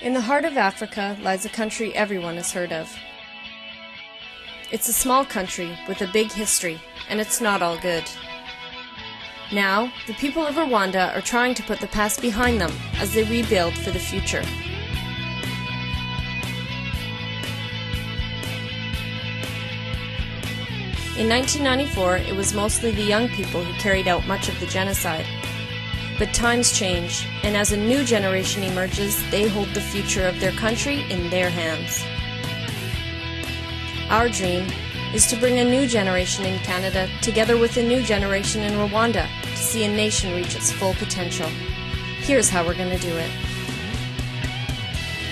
In the heart of Africa lies a country everyone has heard of. It's a small country with a big history, and it's not all good. Now, the people of Rwanda are trying to put the past behind them as they rebuild for the future. In 1994, it was mostly the young people who carried out much of the genocide. But times change, and as a new generation emerges, they hold the future of their country in their hands. Our dream is to bring a new generation in Canada together with a new generation in Rwanda to see a nation reach its full potential. Here's how we're going to do it.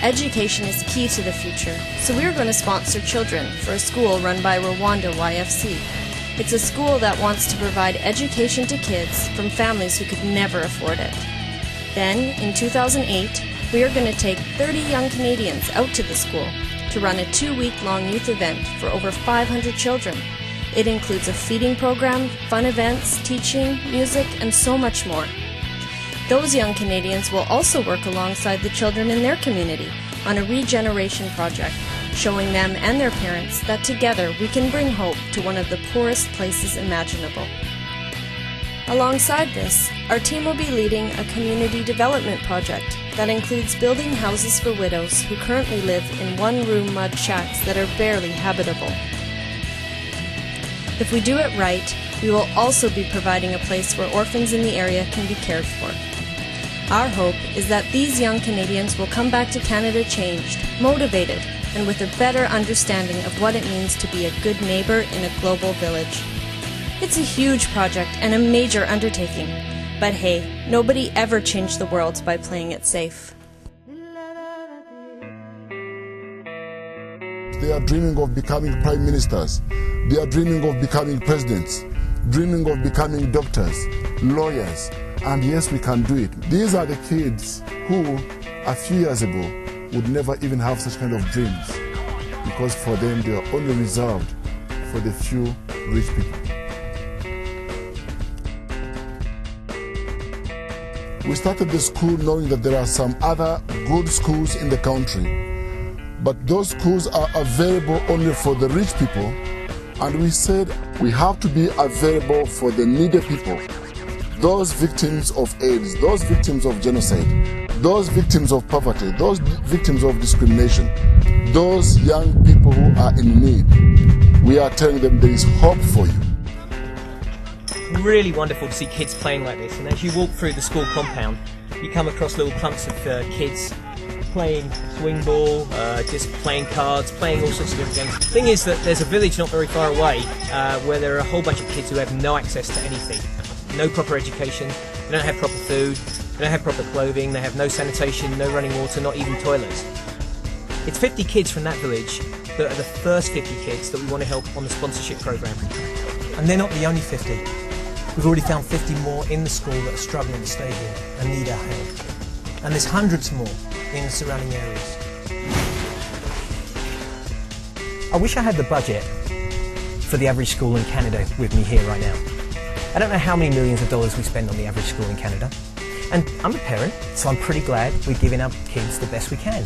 Education is key to the future, so we're going to sponsor children for a school run by Rwanda YFC. It's a school that wants to provide education to kids from families who could never afford it. Then, in 2008, we are going to take 30 young Canadians out to the school to run a 2-week-long youth event for over 500 children. It includes a feeding program, fun events, teaching, music, and so much more. Those young Canadians will also work alongside the children in their community on a regeneration project, showing them and their parents that together we can bring hope to one of the poorest places imaginable. Alongside this, our team will be leading a community development project that includes building houses for widows who currently live in one-room mud shacks that are barely habitable. If we do it right, we will also be providing a place where orphans in the area can be cared for. Our hope is that these young Canadians will come back to Canada changed, motivated, and with a better understanding of what it means to be a good neighbor in a global village. It's a huge project and a major undertaking, but hey, nobody ever changed the world by playing it safe. They are dreaming of becoming prime ministers. They are dreaming of becoming presidents, dreaming of becoming doctors, lawyers, and yes, we can do it. These are the kids who, a few years ago, would never even have such kind of dreams, because for them they are only reserved for the few rich people. We started the school knowing that there are some other good schools in the country, but those schools are available only for the rich people, and we said we have to be available for the needy people, those victims of AIDS, those victims of genocide, those victims of poverty, those victims of discrimination, those young people who are in need. We are telling them there is hope for you. Really wonderful to see kids playing like this, and as you walk through the school compound you come across little clumps of kids playing swing ball, just playing cards, playing all sorts of different games. The thing is that there's a village not very far away where there are a whole bunch of kids who have no access to anything. No proper education, they don't have proper food, they don't have proper clothing, they have no sanitation, no running water, not even toilets. It's 50 kids from that village that are the first 50 kids that we want to help on the sponsorship program. And they're not the only 50. We've already found 50 more in the school that are struggling to stay here and need our help. And there's hundreds more in the surrounding areas. I wish I had the budget for the average school in Canada with me here right now. I don't know how many millions of dollars we spend on the average school in Canada. And I'm a parent, so I'm pretty glad we're giving our kids the best we can.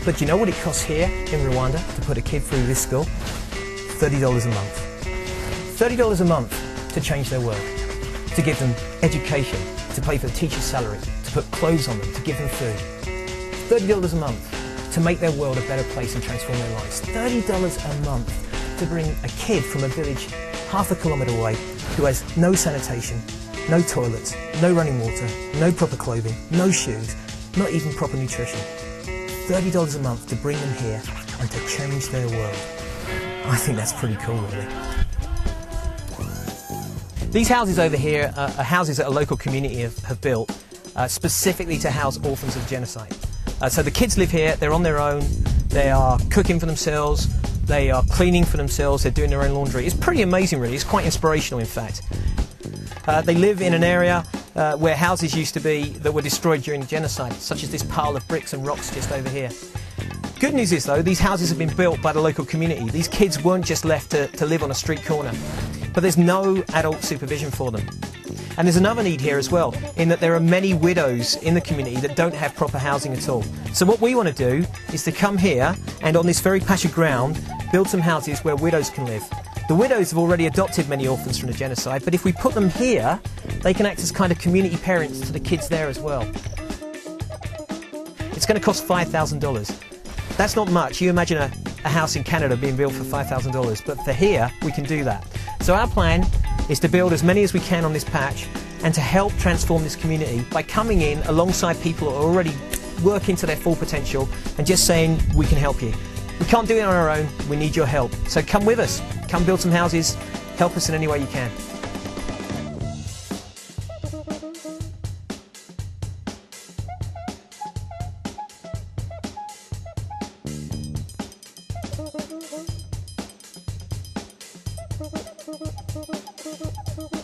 But do you know what it costs here in Rwanda to put a kid through this school? $30 a month. $30 a month to change their world, to give them education, to pay for the teacher's salary, to put clothes on them, to give them food. $30 a month to make their world a better place and transform their lives. $30 a month to bring a kid from a village half a kilometre away who has no sanitation, no toilets, no running water, no proper clothing, no shoes, not even proper nutrition. $30 a month to bring them here and to change their world. I think that's pretty cool, really. These houses over here are houses that a local community have built specifically to house orphans of genocide. So the kids live here, they're on their own, they are cooking for themselves, they are cleaning for themselves, they're doing their own laundry. It's pretty amazing, really. It's quite inspirational, in fact. They live in an area where houses used to be that were destroyed during the genocide, such as this pile of bricks and rocks just over here. Good news is, though, these houses have been built by the local community. These kids weren't just left to live on a street corner, but there's no adult supervision for them. And there's another need here as well, in that there are many widows in the community that don't have proper housing at all. So what we want to do is to come here and on this very patch of ground build some houses where widows can live. The widows have already adopted many orphans from the genocide, but if we put them here, they can act as kind of community parents to the kids there as well. It's going to cost $5,000. That's not much. You imagine a house in Canada being built for $5,000, but for here, we can do that. So our plan is to build as many as we can on this patch and to help transform this community by coming in alongside people who are already working to their full potential and just saying, we can help you. We can't do it on our own, we need your help. So come with us, come build some houses, help us in any way you can. Thank you.